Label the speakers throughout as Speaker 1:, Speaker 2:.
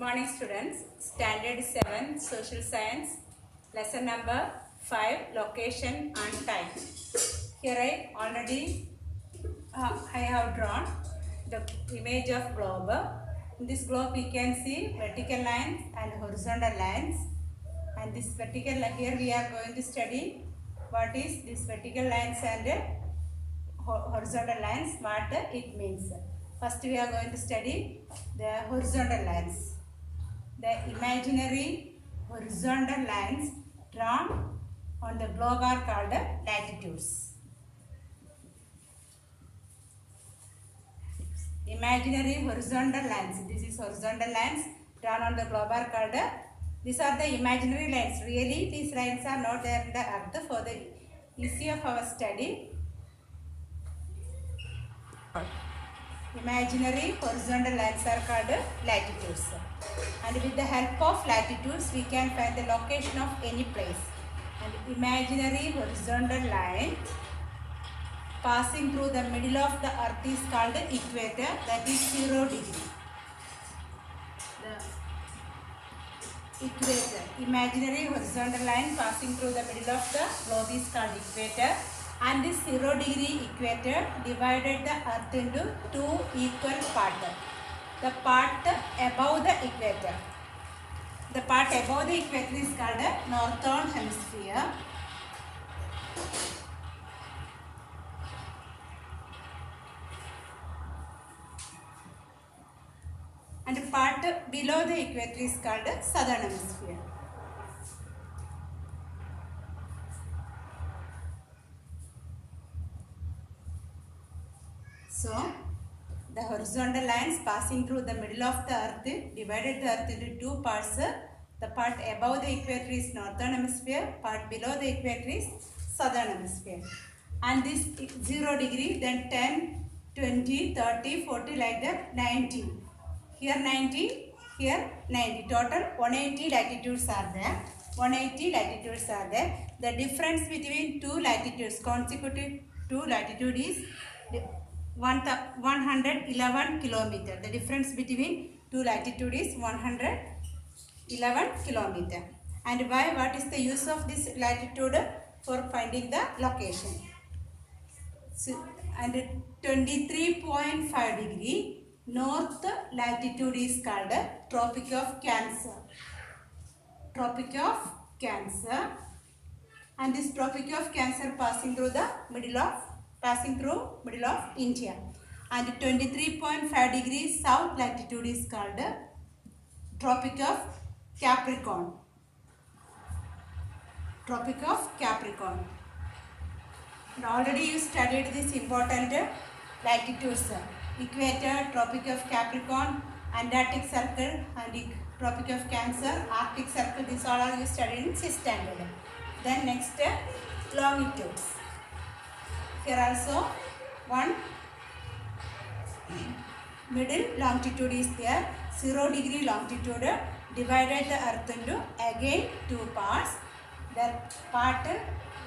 Speaker 1: Morning students, Standard 7 Social Science, Lesson number 5 Location and Time. Here I have drawn the image of globe. In this globe we can see vertical lines and horizontal lines, and this vertical here we are going to study what is this vertical lines and horizontal lines, what it means. First we are going to study the horizontal lines. The imaginary horizontal lines drawn on the globe are called latitudes. Imaginary horizontal lines. This is horizontal lines drawn on the globe are called. These are the imaginary lines. Really, these lines are not there in the earth. For the ease of our study, imaginary horizontal lines are called latitudes. And with the help of latitudes, we can find the location of any place. And imaginary horizontal line passing through the middle of the earth is called equator, that is 0 degree. The equator, imaginary horizontal line passing through the middle of the globe is called equator. And this 0 degree equator divided the earth into two equal parts. The part above the equator. The part above the equator is called the northern hemisphere. And the part below the equator is called the southern hemisphere. So, the horizontal lines passing through the middle of the earth divided the earth into two parts. The part above the equator is northern hemisphere, part below the equator is southern hemisphere. And this 0 degree, then 10, 20, 30, 40 like that, 90. Here 90, here 90. Total 180 latitudes are there. 180 latitudes are there. The difference between two latitudes, consecutive two latitude is 111 kilometer. The difference between two latitude is 111 kilometer. And why? What is the use of this latitude? For finding the location. So, and 23.5 degree north latitude is called Tropic of Cancer. Tropic of Cancer. And this Tropic of Cancer passing through middle of India. And 23.5 degrees south latitude is called Tropic of Capricorn. Tropic of Capricorn. And already you studied this important latitudes. Equator, Tropic of Capricorn, Antarctic Circle, and Tropic of Cancer, Arctic Circle. These all are you studied in 6th standard. Then next, longitudes. Here also one middle longitude is there. 0 degree longitude divided the earth into again two parts. The part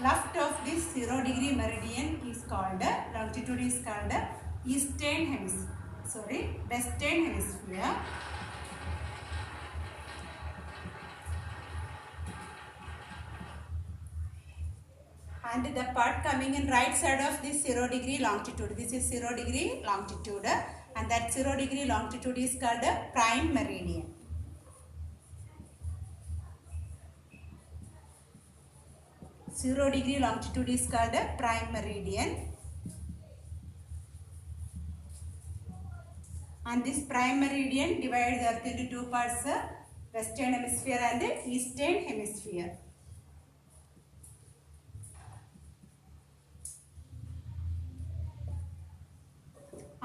Speaker 1: left of this 0 degree meridian is called, longitude is called Western Hemisphere. And the part coming in right side of this 0 degree longitude. This is 0 degree longitude, and that 0 degree longitude is called prime meridian. Zero degree longitude is called prime meridian. And this prime meridian divides the earth into two parts, Western Hemisphere and Eastern Hemisphere.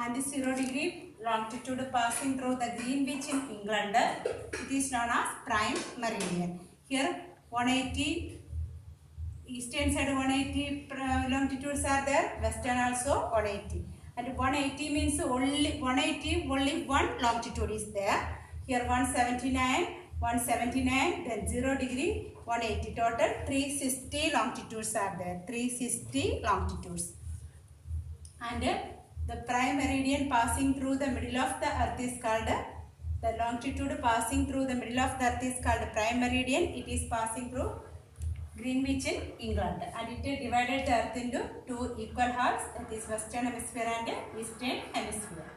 Speaker 1: And the 0 degree longitude passing through the Greenwich in England, it is known as prime meridian. Here 180, eastern side 180 longitudes are there, western also 180. And 180 means only one longitude is there. Here 179, then 0 degree, 180. Total 360 longitudes are there. 360 longitudes. And the prime meridian passing through the middle of the earth is called The longitude passing through the middle of the earth is called prime meridian. It is passing through Greenwich in England, and it divided the earth into two equal halves, that is western hemisphere and eastern hemisphere.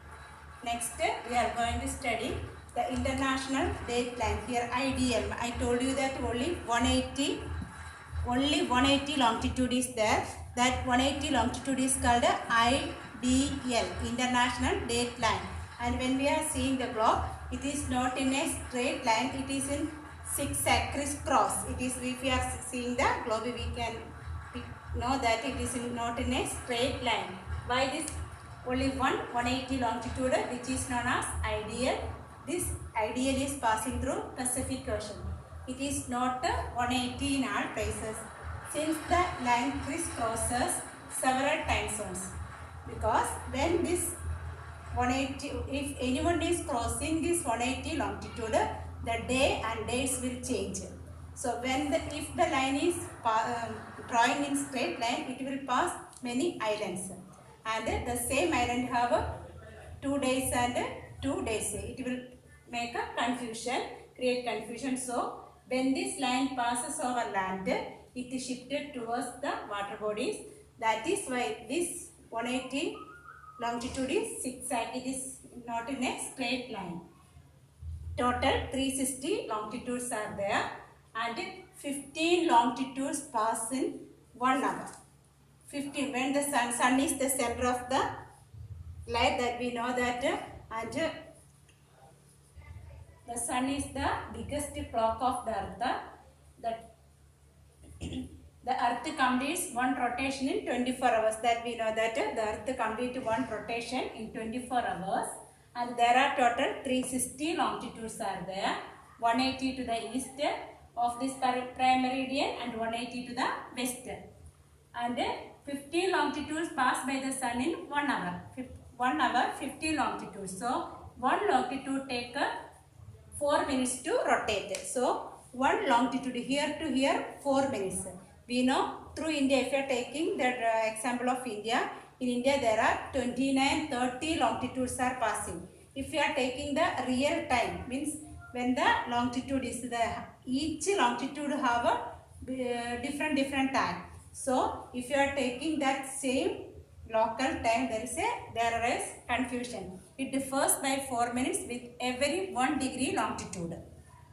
Speaker 1: Next we are going to study the international date line. Here IDL, I told you that only 180 longitude is there. That 180 longitude is called IDL, international date line. And when we are seeing the globe, it is not in a straight line, it is in zigzag, crisscross. It is, if we are seeing the globe, we can know that it is not in a straight line. Why this? Only 180 longitude, which is known as IDL. This IDL is passing through Pacific Ocean. It is not 180 in all places, since the line crisscrosses several time zones. Because when this 180, if anyone is crossing this 180 longitude, the day and days will change. So when if the line is drawing in straight line, it will pass many islands, and the same island have 2 days and 2 days. It will make a confusion, create confusion. So when this line passes over land, it is shifted towards the water bodies. That is why this 180 longitude is zigzag. It is not in a straight line. Total 360 longitudes are there, and 15 longitudes pass in 1 hour. 15 when the sun is the center of the light, that we know that, and the sun is the biggest clock of the earth. That the earth completes one rotation in 24 hours. That we know that the earth completes one rotation in 24 hours. And there are total 360 longitudes are there. 180 to the east of this prime meridian and 180 to the west. And 50 longitudes pass by the sun in 1 hour. 1 hour 50 longitudes. So one longitude take 4 minutes to rotate. So one longitude here to here 4 minutes. We know through India, if you are taking the example of India, in India there are 29, 30 longitudes are passing. If you are taking the real time, means when the longitude is each longitude have a different time. So if you are taking that same local time, there is confusion. It differs by 4 minutes with every 1 degree longitude.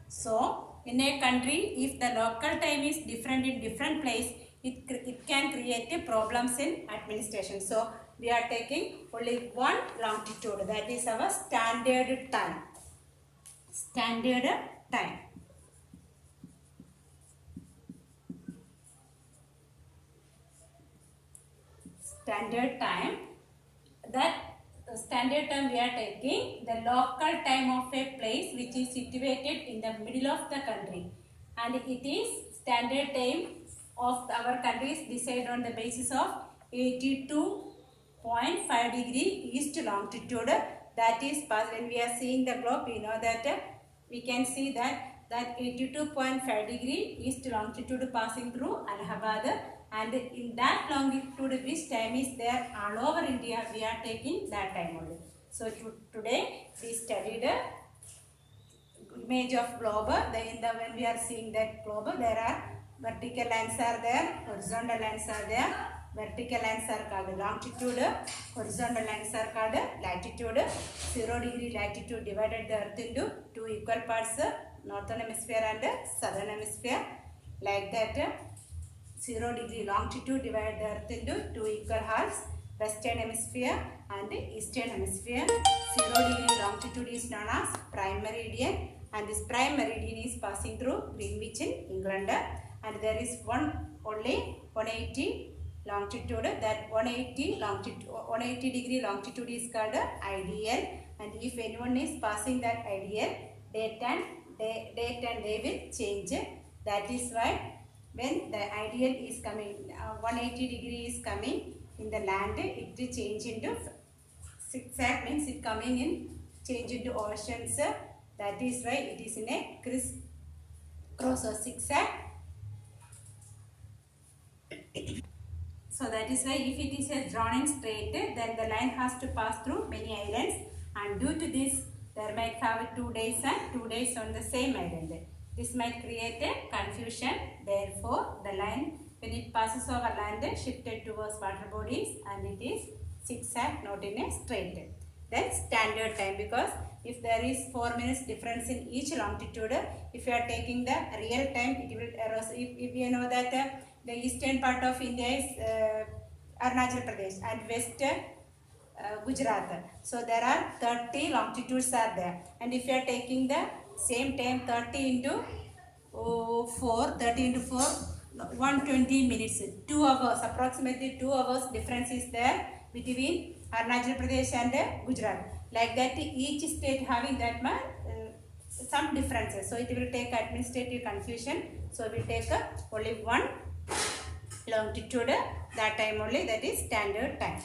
Speaker 1: So in a country, if the local time is different in different place, it can create problems in administration. So we are taking only one longitude, that is our standard time. Standard time. Standard time. That standard time we are taking the local time of a place which is situated in the middle of the country, and it is standard time of our country is decided on the basis of 82.5 degree east longitude. That is when we are seeing the globe, we know that we can see that 82.5 degree east longitude passing through Allahabad, and in that longitude which time is there all over India, we are taking that time only. So today we studied image of globe. When we are seeing that globe, there are vertical lines are there, horizontal lines are there. Vertical lines are called longitude, horizontal lines are called latitude. 0 degree latitude divided the earth into two equal parts, northern hemisphere and southern hemisphere. Like that, 0 degree longitude divided the earth into two equal halves, western hemisphere and eastern hemisphere. 0 degree longitude is known as prime meridian, and this prime meridian is passing through Greenwich in England, and there is only 180 longitude. That 180 degree longitude is called IDL, and if anyone is passing that IDL, date and day will change. That is why when the IDL is coming, 180 degree is coming in the land, it will change into zigzag, means it coming in change into oceans. That is why it is in a crisscross or zigzag. So that is why if it is a drawn in straight, then the line has to pass through many islands, and due to this, There might have 2 days and 2 days on the same island. This might create a confusion. Therefore, the line when it passes over land shifted towards water bodies and it is zigzag, not in a straight line. Then standard time, because if there is 4 minutes difference in each longitude, if you are taking the real time, it will erase. If you know that the eastern part of India is Arunachal Pradesh and west Gujarat. So there are 30 longitudes are there, and if you are taking the same time 30 into 4, 120 minutes, 2 hours, approximately 2 hours difference is there between Arunachal Pradesh and Gujarat. Like that, each state having that much some differences. So it will take administrative confusion. So we will take only one longitude, that time only, that is standard time.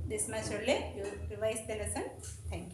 Speaker 1: This much only you revise the lesson. Thank you.